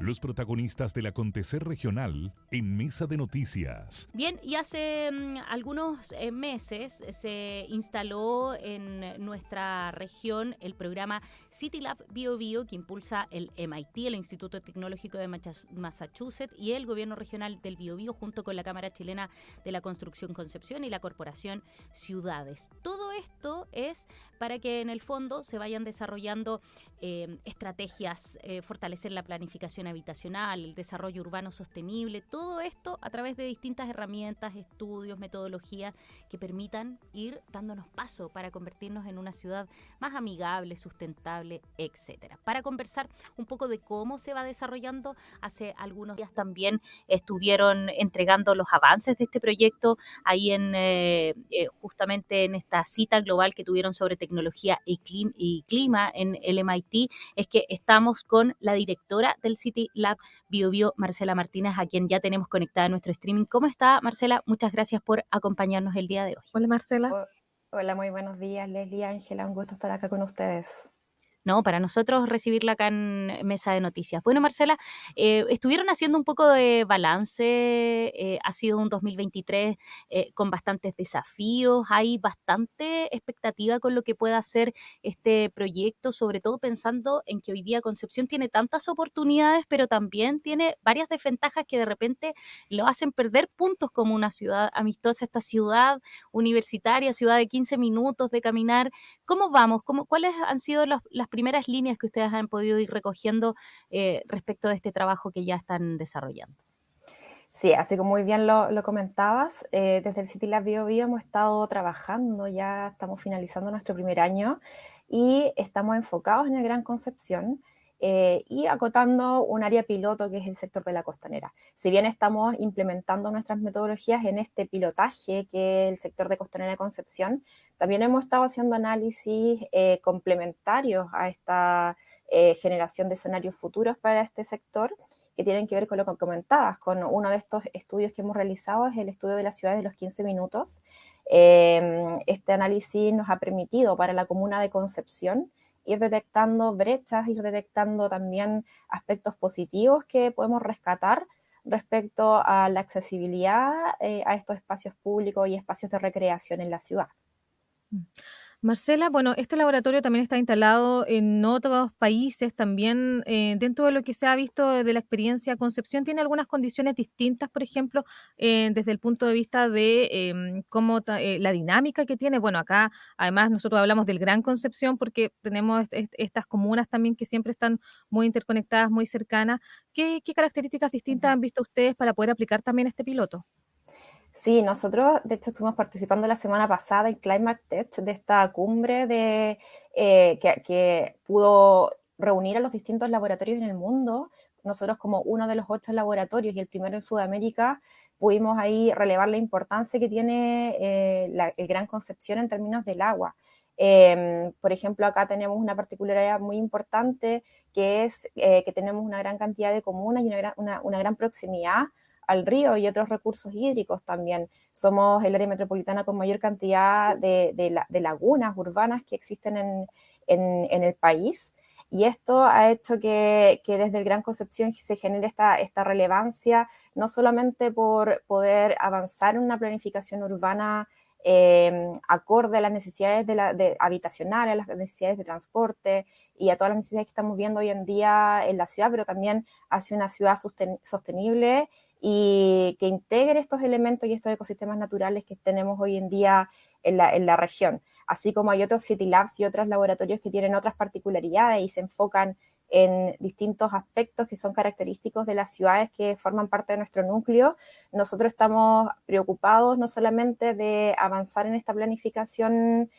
Los protagonistas del acontecer regional en Mesa de Noticias. Bien, y hace algunos meses se instaló en nuestra región el programa CityLab BioBio, que impulsa el MIT, el Instituto Tecnológico de Massachusetts, y el Gobierno Regional del BioBio, junto con la Cámara Chilena de la Construcción Concepción y la Corporación Ciudades. Todo esto es para que en el fondo se vayan desarrollando estrategias, fortalecer la planificación habitacional, el desarrollo urbano sostenible, todo esto a través de distintas herramientas, estudios, metodologías que permitan ir dándonos paso para convertirnos en una ciudad más amigable, sustentable, etcétera. Para conversar un poco de cómo se va desarrollando, hace algunos días también estuvieron entregando los avances de este proyecto ahí justamente en esta cita global que tuvieron sobre tecnología y clima en el MIT. Es que estamos con la directora del City Lab BioBio, Marcela Martínez, a quien ya tenemos conectada en nuestro streaming. ¿Cómo está, Marcela? Muchas gracias por acompañarnos el día de hoy. Hola, Marcela. Hola, muy buenos días, Leslie, Ángela, un gusto estar acá con ustedes. No, para nosotros recibirla acá en Mesa de Noticias. Bueno, Marcela, estuvieron haciendo un poco de balance, ha sido un 2023 con bastantes desafíos, hay bastante expectativa con lo que pueda hacer este proyecto, sobre todo pensando en que hoy día Concepción tiene tantas oportunidades, pero también tiene varias desventajas que de repente lo hacen perder puntos como una ciudad amistosa, esta ciudad universitaria, ciudad de 15 minutos de caminar. ¿Cómo vamos? ¿Cuáles han sido las primeras líneas que ustedes han podido ir recogiendo respecto de este trabajo que ya están desarrollando? Sí, así como muy bien lo comentabas, desde el City Lab BioBio hemos estado trabajando, ya estamos finalizando nuestro primer año y estamos enfocados en el Gran Concepción y acotando un área piloto que es el sector de la costanera. Si bien estamos implementando nuestras metodologías en este pilotaje que es el sector de Costanera de Concepción, también hemos estado haciendo análisis complementarios a esta generación de escenarios futuros para este sector, que tienen que ver con lo que comentabas, con uno de estos estudios que hemos realizado, es el estudio de las ciudades de los 15 minutos. Este análisis nos ha permitido para la comuna de Concepción ir detectando brechas, ir detectando también aspectos positivos que podemos rescatar respecto a la accesibilidad a estos espacios públicos y espacios de recreación en la ciudad. Marcela, bueno, este laboratorio también está instalado en otros países, también dentro de lo que se ha visto de la experiencia Concepción, tiene algunas condiciones distintas, por ejemplo, desde el punto de vista de cómo la dinámica que tiene. Bueno, acá además nosotros hablamos del Gran Concepción porque tenemos estas comunas también que siempre están muy interconectadas, muy cercanas. ¿Qué características distintas han visto ustedes para poder aplicar también este piloto? Sí, nosotros de hecho estuvimos participando la semana pasada en Climate Tech, de esta cumbre que pudo reunir a los distintos laboratorios en el mundo. Nosotros, como uno de los 8 laboratorios y el primero en Sudamérica, pudimos ahí relevar la importancia que tiene el Gran Concepción en términos del agua. Por ejemplo, acá tenemos una particularidad muy importante, que es que tenemos una gran cantidad de comunas y una gran proximidad al río y otros recursos hídricos también. Somos el área metropolitana con mayor cantidad de lagunas urbanas que existen en el país, y esto ha hecho que desde el Gran Concepción se genere esta relevancia, no solamente por poder avanzar en una planificación urbana acorde a las necesidades habitacionales, a las necesidades de transporte y a todas las necesidades que estamos viendo hoy en día en la ciudad, pero también hacia una ciudad sostenible y que integre estos elementos y estos ecosistemas naturales que tenemos hoy en día en la región. Así como hay otros City Labs y otros laboratorios que tienen otras particularidades y se enfocan en distintos aspectos que son característicos de las ciudades que forman parte de nuestro núcleo. Nosotros estamos preocupados no solamente de avanzar en esta planificación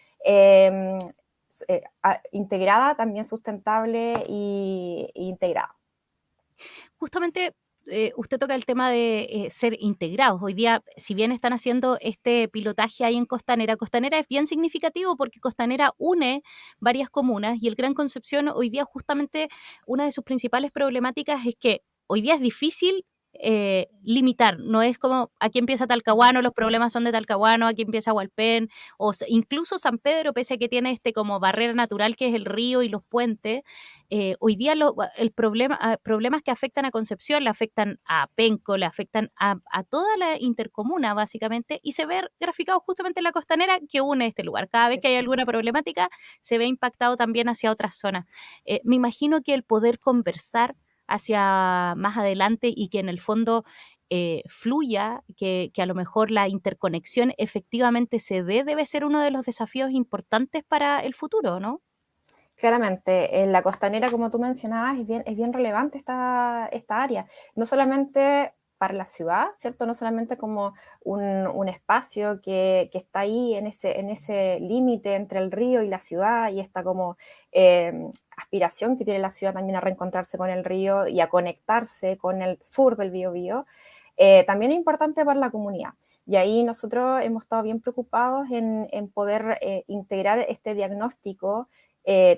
integrada, también sustentable e integrada. Justamente usted toca el tema de ser integrados. Hoy día, si bien están haciendo este pilotaje ahí en Costanera, Costanera es bien significativo porque Costanera une varias comunas y el Gran Concepción hoy día justamente una de sus principales problemáticas es que hoy día es difícil limitar, no es como aquí empieza Talcahuano, los problemas son de Talcahuano, aquí empieza Hualpén, incluso San Pedro, pese a que tiene como barrera natural que es el río y los puentes, hoy día problemas que afectan a Concepción, le afectan a Penco, le afectan a toda la intercomuna básicamente, y se ve graficado justamente en la costanera que une este lugar. Cada vez que hay alguna problemática se ve impactado también hacia otras zonas. Me imagino que el poder conversar hacia más adelante y que en el fondo fluya, que a lo mejor la interconexión efectivamente se debe ser uno de los desafíos importantes para el futuro, ¿no? Claramente, en la costanera, como tú mencionabas, es bien relevante esta área, no solamente para la ciudad, ¿cierto? No solamente como un espacio que está ahí en ese límite entre el río y la ciudad, y esta como aspiración que tiene la ciudad también a reencontrarse con el río y a conectarse con el sur del Biobío, también es importante para la comunidad. Y ahí nosotros hemos estado bien preocupados en poder integrar este diagnóstico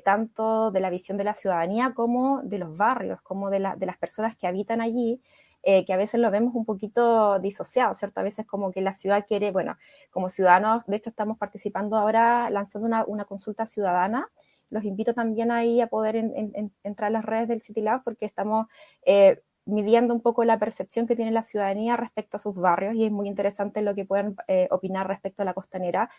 tanto de la visión de la ciudadanía como de los barrios, como de las personas que habitan allí, que a veces lo vemos un poquito disociado, ¿cierto? A veces como que la ciudad quiere, bueno, como ciudadanos, de hecho estamos participando ahora lanzando una consulta ciudadana. Los invito también ahí a poder entrar a las redes del CityLab porque estamos midiendo un poco la percepción que tiene la ciudadanía respecto a sus barrios y es muy interesante lo que puedan opinar respecto a la costanera.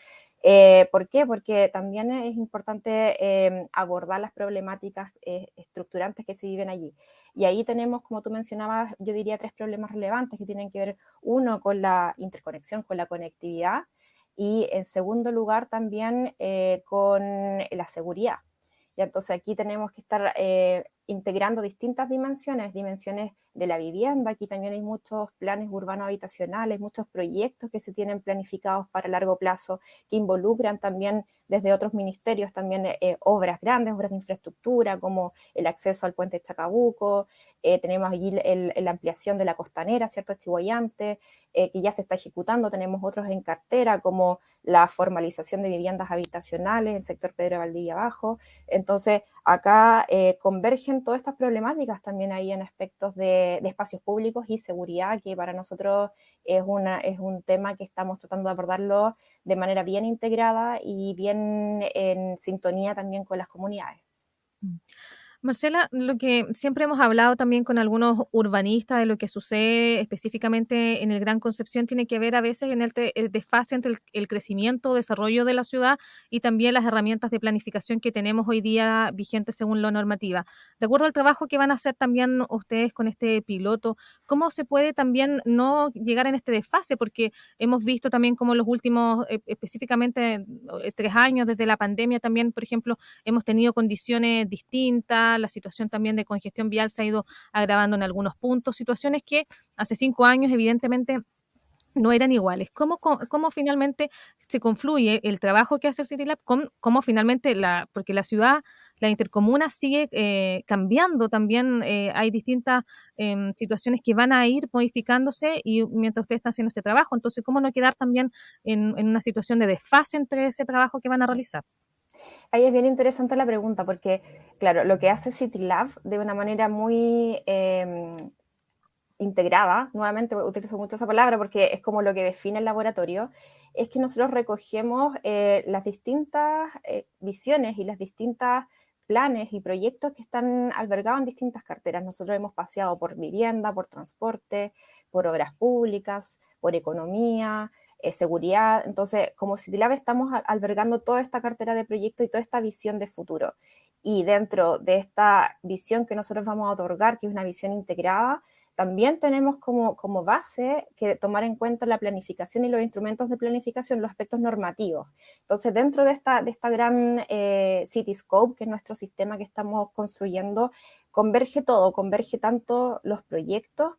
¿Por qué? Porque también es importante abordar las problemáticas estructurantes que se viven allí. Y ahí tenemos, como tú mencionabas, yo diría 3 problemas relevantes que tienen que ver, uno, con la interconexión, con la conectividad, y en segundo lugar también con la seguridad. Y entonces aquí tenemos que estar integrando distintas dimensiones de la vivienda. Aquí también hay muchos planes urbanos habitacionales, muchos proyectos que se tienen planificados para largo plazo, que involucran también desde otros ministerios también obras grandes, obras de infraestructura, como el acceso al puente Chacabuco, tenemos allí la ampliación de la costanera, ¿cierto? Chihuayante, que ya se está ejecutando, tenemos otros en cartera, como la formalización de viviendas habitacionales en el sector Pedro de Valdivia Abajo. Entonces, acá convergen todas estas problemáticas también ahí en aspectos de espacios públicos y seguridad, que para nosotros es un tema que estamos tratando de abordarlo de manera bien integrada y bien en sintonía también con las comunidades. Marcela, lo que siempre hemos hablado también con algunos urbanistas de lo que sucede específicamente en el Gran Concepción tiene que ver a veces en el desfase entre el crecimiento o desarrollo de la ciudad y también las herramientas de planificación que tenemos hoy día vigentes según la normativa. De acuerdo al trabajo que van a hacer también ustedes con este piloto, ¿cómo se puede también no llegar en este desfase? Porque hemos visto también como los últimos, específicamente 3 años desde la pandemia también, por ejemplo, hemos tenido condiciones distintas, la situación también de congestión vial se ha ido agravando en algunos puntos, situaciones que hace 5 años evidentemente no eran iguales. ¿Cómo finalmente se confluye el trabajo que hace el CityLab con cómo finalmente, porque la ciudad, la intercomuna sigue cambiando también, hay distintas situaciones que van a ir modificándose y mientras ustedes están haciendo este trabajo, entonces, ¿cómo no quedar también en una situación de desfase entre ese trabajo que van a realizar? Ahí es bien interesante la pregunta porque, claro, lo que hace CityLab de una manera muy integrada, nuevamente utilizo mucho esa palabra porque es como lo que define el laboratorio, es que nosotros recogemos las distintas visiones y las distintas planes y proyectos que están albergados en distintas carteras. Nosotros hemos paseado por vivienda, por transporte, por obras públicas, por economía, seguridad. Entonces, como CityLab estamos albergando toda esta cartera de proyectos y toda esta visión de futuro. Y dentro de esta visión que nosotros vamos a otorgar, que es una visión integrada, también tenemos como base que tomar en cuenta la planificación y los instrumentos de planificación, los aspectos normativos. Entonces, dentro de esta gran Cityscope, que es nuestro sistema que estamos construyendo, converge todo, converge tanto los proyectos,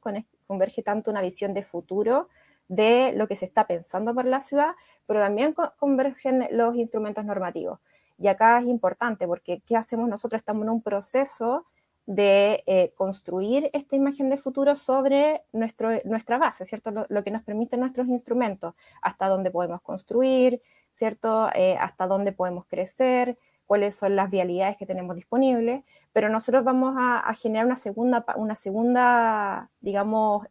converge tanto una visión de futuro de lo que se está pensando para la ciudad, pero también convergen los instrumentos normativos. Y acá es importante porque ¿qué hacemos nosotros? Estamos en un proceso de construir esta imagen de futuro sobre nuestra base, ¿cierto? Lo que nos permiten nuestros instrumentos, hasta dónde podemos construir, ¿cierto? Hasta dónde podemos crecer, cuáles son las vialidades que tenemos disponibles, pero nosotros vamos a generar una segunda, digamos,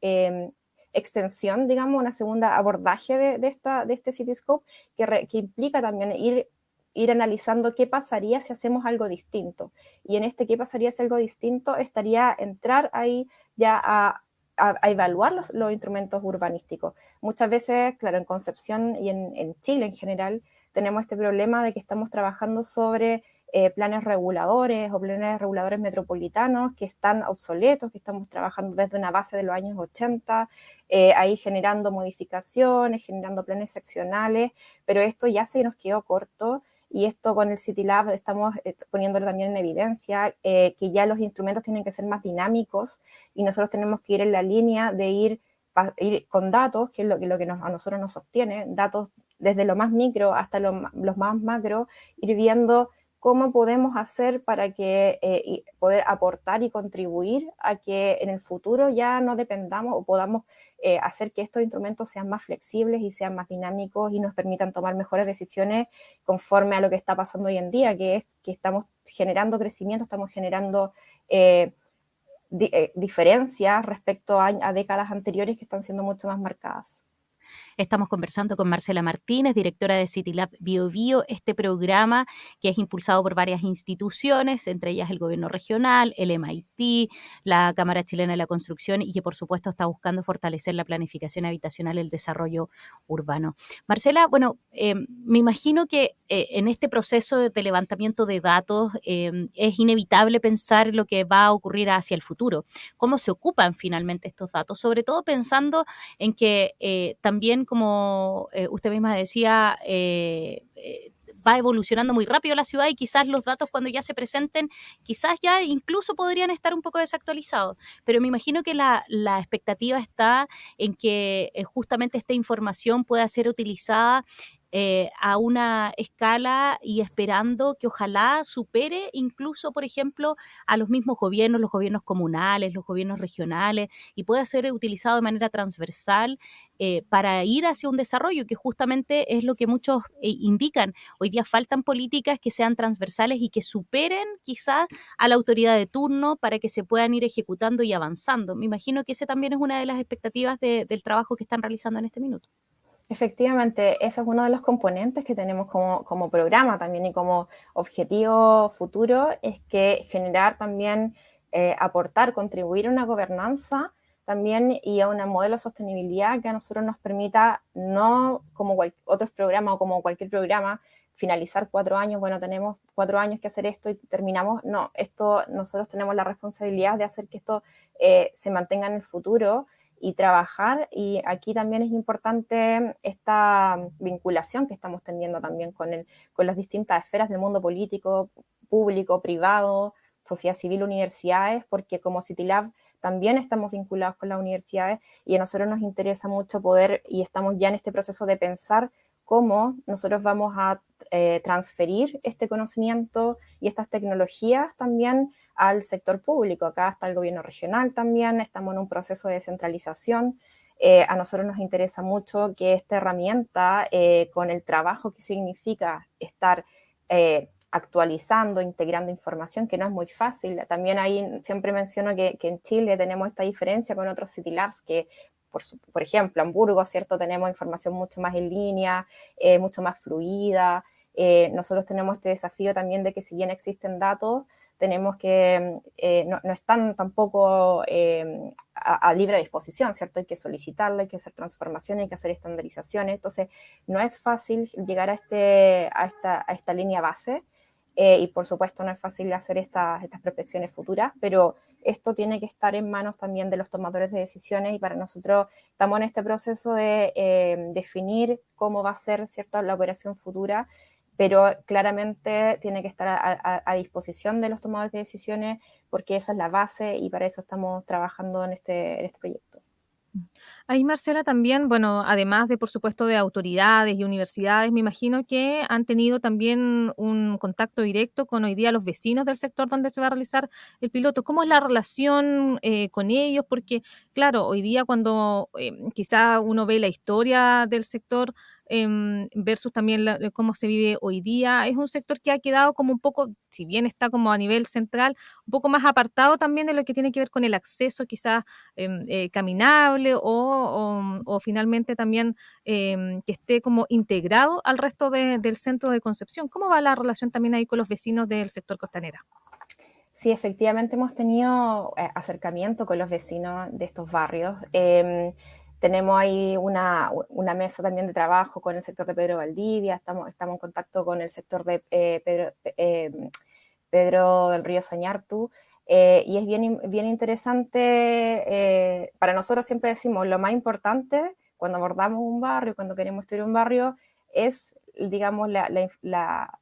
extensión, digamos, una segunda abordaje de este Cityscope que implica también ir analizando qué pasaría si hacemos algo distinto. Y en este qué pasaría si algo distinto estaría entrar ahí ya a evaluar los instrumentos urbanísticos. Muchas veces, claro, en Concepción y en Chile en general, tenemos este problema de que estamos trabajando sobre planes reguladores o planes reguladores metropolitanos que están obsoletos, que estamos trabajando desde una base de los años 80, ahí generando modificaciones, generando planes seccionales, pero esto ya se nos quedó corto. Y esto con el CityLab estamos poniéndolo también en evidencia, que ya los instrumentos tienen que ser más dinámicos y nosotros tenemos que ir en la línea de ir con datos, que es lo que a nosotros nos sostiene, datos desde lo más micro hasta los más macro, ir viendo cómo podemos hacer para que poder aportar y contribuir a que en el futuro ya no dependamos o podamos hacer que estos instrumentos sean más flexibles y sean más dinámicos y nos permitan tomar mejores decisiones conforme a lo que está pasando hoy en día, que es que estamos generando crecimiento, estamos generando diferencias respecto a décadas anteriores que están siendo mucho más marcadas. Estamos conversando con Marcela Martínez, directora de CityLab BioBio, este programa que es impulsado por varias instituciones, entre ellas el gobierno regional, el MIT, la Cámara Chilena de la Construcción y que por supuesto está buscando fortalecer la planificación habitacional y el desarrollo urbano. Marcela, bueno, me imagino que en este proceso de levantamiento de datos es inevitable pensar lo que va a ocurrir hacia el futuro, cómo se ocupan finalmente estos datos, sobre todo pensando en que también, como usted misma decía, va evolucionando muy rápido la ciudad y quizás los datos cuando ya se presenten, quizás ya incluso podrían estar un poco desactualizados. Pero me imagino que la expectativa está en que justamente esta información pueda ser utilizada a una escala y esperando que ojalá supere incluso, por ejemplo, a los mismos gobiernos, los gobiernos comunales, los gobiernos regionales, y pueda ser utilizado de manera transversal para ir hacia un desarrollo, que justamente es lo que muchos indican. Hoy día faltan políticas que sean transversales y que superen quizás a la autoridad de turno para que se puedan ir ejecutando y avanzando. Me imagino que ese también es una de las expectativas del trabajo que están realizando en este minuto. Efectivamente, ese es uno de los componentes que tenemos como programa también y como objetivo futuro, es que generar también, aportar, contribuir a una gobernanza también y a un modelo de sostenibilidad que a nosotros nos permita, no como otros programas o como cualquier programa, finalizar 4 años, bueno, tenemos 4 años que hacer esto y terminamos. No, nosotros tenemos la responsabilidad de hacer que esto se mantenga en el futuro y trabajar, y aquí también es importante esta vinculación que estamos teniendo también con las distintas esferas del mundo político, público, privado, sociedad civil, universidades, porque como CityLab también estamos vinculados con las universidades y a nosotros nos interesa mucho poder, y estamos ya en este proceso de pensar cómo nosotros vamos a transferir este conocimiento y estas tecnologías también al sector público. Acá está el gobierno regional también, estamos en un proceso de descentralización. A nosotros nos interesa mucho que esta herramienta, con el trabajo que significa estar actualizando, integrando información, que no es muy fácil. También ahí siempre menciono que en Chile tenemos esta diferencia con otros City Labs que, por ejemplo, Hamburgo, ¿cierto? Tenemos información mucho más en línea, mucho más fluida. Nosotros tenemos este desafío también de que si bien existen datos, tenemos que, no están tampoco a libre disposición, ¿cierto? Hay que solicitarlo, hay que hacer transformaciones, hay que hacer estandarizaciones. Entonces, no es fácil llegar a esta línea base. Y por supuesto no es fácil hacer estas prospecciones futuras, pero esto tiene que estar en manos también de los tomadores de decisiones, y para nosotros estamos en este proceso de definir cómo va a ser, ¿cierto?, la operación futura, pero claramente tiene que estar a disposición de los tomadores de decisiones, porque esa es la base y para eso estamos trabajando en este proyecto. Ahí, Marcela, también, bueno, además de, por supuesto, de autoridades y universidades, me imagino que han tenido también un contacto directo con hoy día los vecinos del sector donde se va a realizar el piloto. ¿Cómo es la relación con ellos? Porque, claro, hoy día cuando quizá uno ve la historia del sector, versus también cómo se vive hoy día. Es un sector que ha quedado como un poco, si bien está como a nivel central, un poco más apartado también de lo que tiene que ver con el acceso quizás caminable o finalmente también que esté como integrado al resto del centro de Concepción. ¿Cómo va la relación también ahí con los vecinos del sector Costanera? Sí, efectivamente hemos tenido acercamiento con los vecinos de estos barrios. Tenemos ahí una mesa también de trabajo con el sector de Pedro Valdivia, estamos en contacto con el sector de Pedro del Río Sañartu, y es bien interesante. Para nosotros siempre decimos, lo más importante cuando abordamos un barrio, cuando queremos estudiar un barrio, es, digamos, la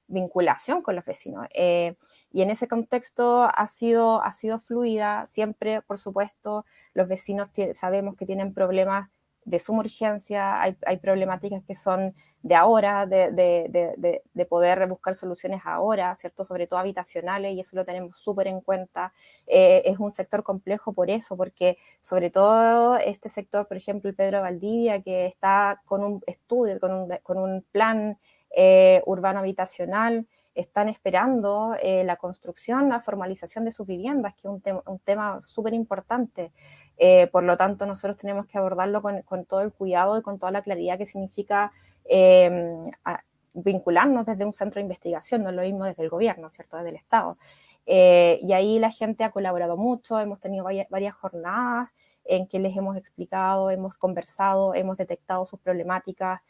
vinculación con los vecinos. Y en ese contexto ha sido fluida. Siempre, por supuesto, los vecinos sabemos que tienen problemas de suma urgencia, hay problemáticas que son de ahora, de poder buscar soluciones ahora, ¿cierto? Sobre todo habitacionales, y eso lo tenemos súper en cuenta. Es un sector complejo por eso, porque sobre todo este sector, por ejemplo, el Pedro Valdivia, que está con un estudio, con un plan urbano habitacional, están esperando la construcción, la formalización de sus viviendas, que es un tema súper importante. Por lo tanto, nosotros tenemos que abordarlo con todo el cuidado y con toda la claridad que significa vincularnos desde un centro de investigación, no lo mismo desde el gobierno, ¿cierto? Desde el Estado. Y ahí la gente ha colaborado mucho, hemos tenido varias jornadas en que les hemos explicado, hemos conversado, hemos detectado sus problemáticas,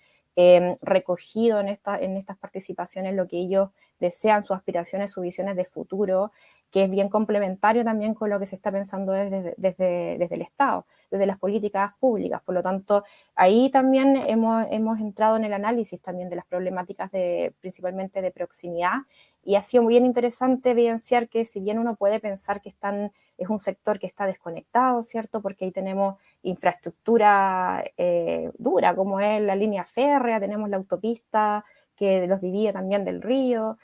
recogido en estas participaciones lo que ellos desean, sus aspiraciones, sus visiones de futuro, que es bien complementario también con lo que se está pensando desde el Estado, desde las políticas públicas. Por lo tanto, ahí también hemos entrado en el análisis también de las problemáticas principalmente de proximidad, y ha sido muy bien interesante evidenciar que si bien uno puede pensar que es un sector que está desconectado, ¿cierto? Porque ahí tenemos infraestructura dura, como es la línea férrea, tenemos la autopista que los divide también del río.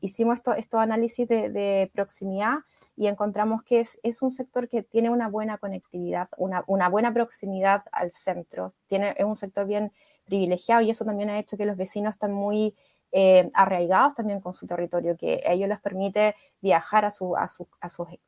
Hicimos estos análisis de proximidad y encontramos que es un sector que tiene una buena conectividad, una buena proximidad al centro. Es un sector bien privilegiado, y eso también ha hecho que los vecinos están muy arraigados también con su territorio, que a ellos les permite viajar a sus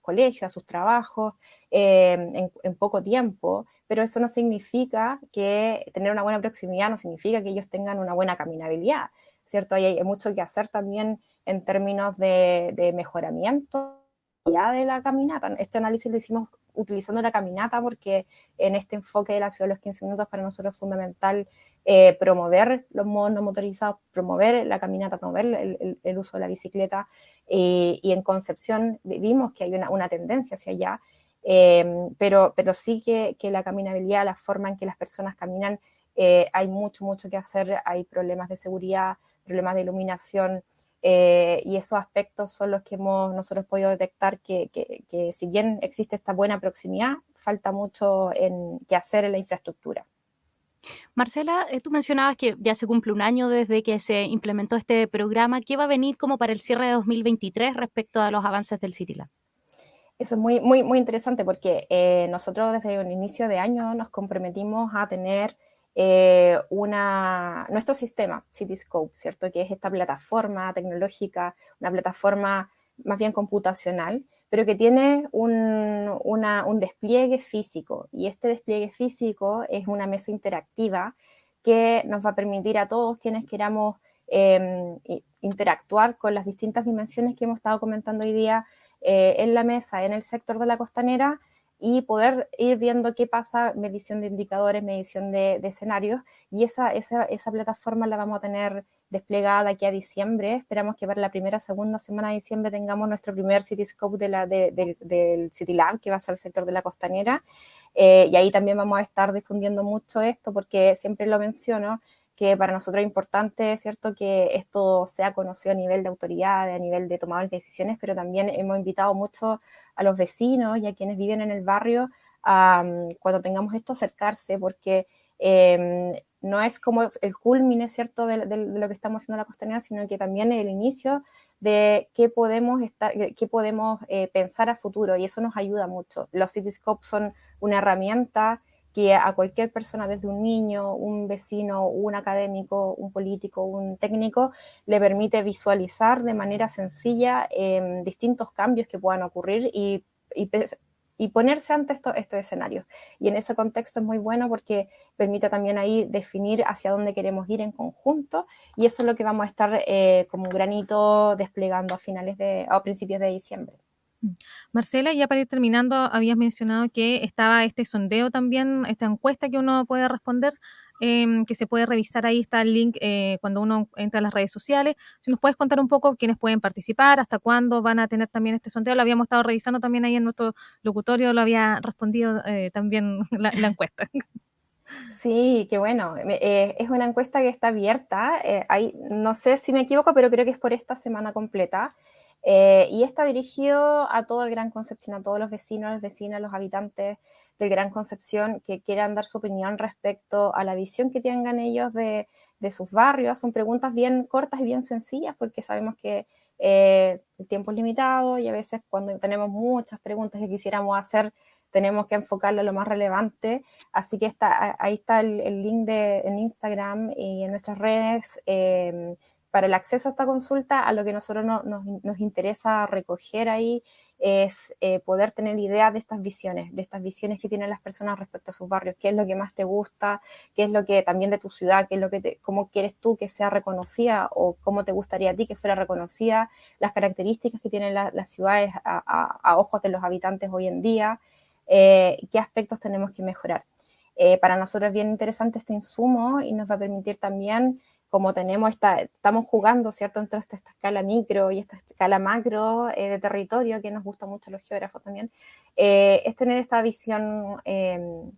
colegios, a sus trabajos en poco tiempo, pero eso no significa que tener una buena proximidad no significa que ellos tengan una buena caminabilidad, ¿cierto? Hay mucho que hacer también en términos de mejoramiento de la caminata. Este análisis lo hicimos utilizando la caminata porque en este enfoque de la ciudad de los 15 minutos para nosotros es fundamental promover los modos no motorizados, promover la caminata, promover el uso de la bicicleta, y en Concepción vimos que hay una tendencia hacia allá, pero sí que la caminabilidad, la forma en que las personas caminan, hay mucho que hacer, hay problemas de seguridad, problemas de iluminación, y esos aspectos son los que nosotros podido detectar que si bien existe esta buena proximidad, falta mucho que hacer en la infraestructura. Marcela, tú mencionabas que ya se cumple un año desde que se implementó este programa. ¿Qué va a venir como para el cierre de 2023 respecto a los avances del CityLab? Eso es muy interesante porque nosotros desde un inicio de año nos comprometimos a tener nuestro sistema Cityscope, ¿cierto? Que es esta plataforma tecnológica, una plataforma más bien computacional, pero que tiene un despliegue físico, y este despliegue físico es una mesa interactiva que nos va a permitir a todos quienes queramos interactuar con las distintas dimensiones que hemos estado comentando hoy día en la mesa, en el sector de la Costanera, y poder ir viendo qué pasa, medición de indicadores, medición de escenarios, y esa plataforma la vamos a tener desplegada de aquí a diciembre. Esperamos que para la segunda semana de diciembre tengamos nuestro primer Cityscope del CityLab, que va a ser el sector de la Costanera, y ahí también vamos a estar difundiendo mucho esto, porque siempre lo menciono, que para nosotros es importante, ¿cierto?, que esto sea conocido a nivel de autoridad, a nivel de tomadores de decisiones, pero también hemos invitado mucho a los vecinos y a quienes viven en el barrio a, cuando tengamos esto, acercarse, porque no es como el culmine, ¿cierto?, de lo que estamos haciendo en la Costanera, sino que también es el inicio de qué podemos pensar a futuro, y eso nos ayuda mucho. Los Cityscopes son una herramienta que a cualquier persona, desde un niño, un vecino, un académico, un político, un técnico, le permite visualizar de manera sencilla distintos cambios que puedan ocurrir y ponerse ante estos escenarios. Y en ese contexto es muy bueno porque permite también ahí definir hacia dónde queremos ir en conjunto, y eso es lo que vamos a estar como un granito desplegando a principios de diciembre. Marcela, ya para ir terminando, habías mencionado que estaba este sondeo también, esta encuesta que uno puede responder, que se puede revisar. Ahí está el link cuando uno entra a las redes sociales. Si nos puedes contar un poco quiénes pueden participar, hasta cuándo van a tener también este sondeo. Lo habíamos estado revisando también ahí en nuestro locutorio, lo había respondido también la encuesta. Sí, qué bueno. Es una encuesta que está abierta. No sé si me equivoco, pero creo que es por esta semana completa. Y está dirigido a todo el Gran Concepción, a todos los vecinos, las vecinas, los habitantes del Gran Concepción que quieran dar su opinión respecto a la visión que tengan ellos de sus barrios. Son preguntas bien cortas y bien sencillas, porque sabemos que el tiempo es limitado y a veces cuando tenemos muchas preguntas que quisiéramos hacer, tenemos que enfocarlo a lo más relevante. Así que ahí está el link en Instagram y en nuestras redes para el acceso a esta consulta. A lo que nosotros nos interesa recoger ahí es poder tener idea de estas visiones que tienen las personas respecto a sus barrios, qué es lo que más te gusta, qué es lo que también de tu ciudad, qué es lo que cómo quieres tú que sea reconocida o cómo te gustaría a ti que fuera reconocida, las características que tienen las ciudades a ojos de los habitantes hoy en día. Qué aspectos tenemos que mejorar. Para nosotros es bien interesante este insumo y nos va a permitir también, como estamos jugando, ¿cierto?, entre esta escala micro y esta escala macro de territorio, que nos gusta mucho a los geógrafos también, es tener esta visión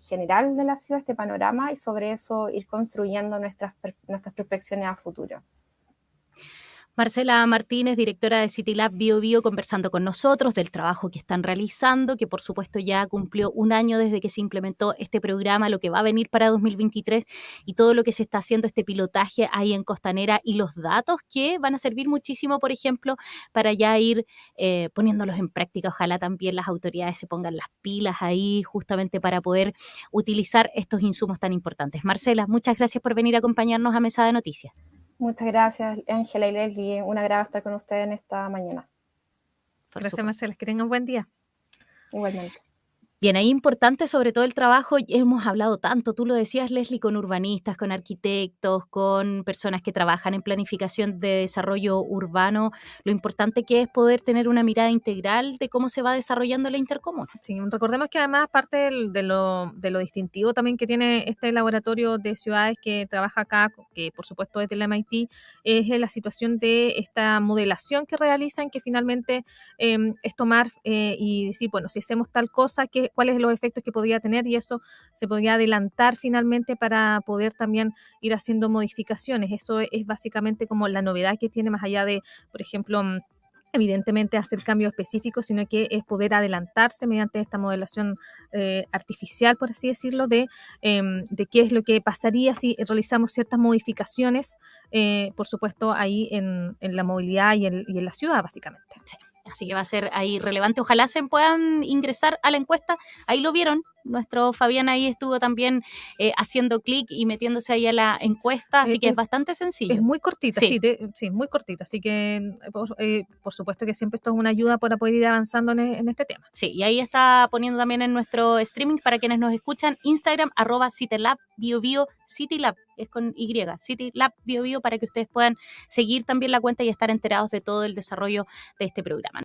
general de la ciudad, este panorama, y sobre eso ir construyendo nuestras prospecciones a futuro. Marcela Martínez, directora de CityLab BioBio, conversando con nosotros del trabajo que están realizando, que por supuesto ya cumplió un año desde que se implementó este programa, lo que va a venir para 2023 y todo lo que se está haciendo, este pilotaje ahí en Costanera, y los datos que van a servir muchísimo, por ejemplo, para ya ir poniéndolos en práctica. Ojalá también las autoridades se pongan las pilas ahí justamente para poder utilizar estos insumos tan importantes. Marcela, muchas gracias por venir a acompañarnos a Mesa de Noticias. Muchas gracias, Ángela y Leslie. Un agrado estar con ustedes en esta mañana. Gracias, Marcela. Que tengan un buen día. Igualmente. Bien, ahí importante sobre todo el trabajo. Hemos hablado tanto, tú lo decías, Leslie, con urbanistas, con arquitectos, con personas que trabajan en planificación de desarrollo urbano, lo importante que es poder tener una mirada integral de cómo se va desarrollando la intercomuna. Sí, recordemos que además parte de lo distintivo también que tiene este laboratorio de ciudades que trabaja acá, que por supuesto es del MIT, es la situación de esta modelación que realizan, que finalmente es tomar y decir, bueno, si hacemos tal cosa, cuáles son los efectos que podría tener, y eso se podría adelantar finalmente para poder también ir haciendo modificaciones. Eso es básicamente como la novedad que tiene, más allá de, por ejemplo, evidentemente hacer cambios específicos, sino que es poder adelantarse mediante esta modelación artificial, por así decirlo, de qué es lo que pasaría si realizamos ciertas modificaciones, por supuesto, ahí en la movilidad y en la ciudad, básicamente. Sí. Así que va a ser ahí relevante. Ojalá se puedan ingresar a la encuesta. Ahí lo vieron. Nuestro Fabián ahí estuvo también haciendo clic y metiéndose ahí a la encuesta. Así que es bastante sencillo. Es muy cortita, sí, muy cortita. Así que, por supuesto que siempre esto es una ayuda para poder ir avanzando en este tema. Sí, y ahí está poniendo también en nuestro streaming para quienes nos escuchan, Instagram, @CityLab BioBio, CityLab, es con Y, CityLab BioBio, para que ustedes puedan seguir también la cuenta y estar enterados de todo el desarrollo de este programa.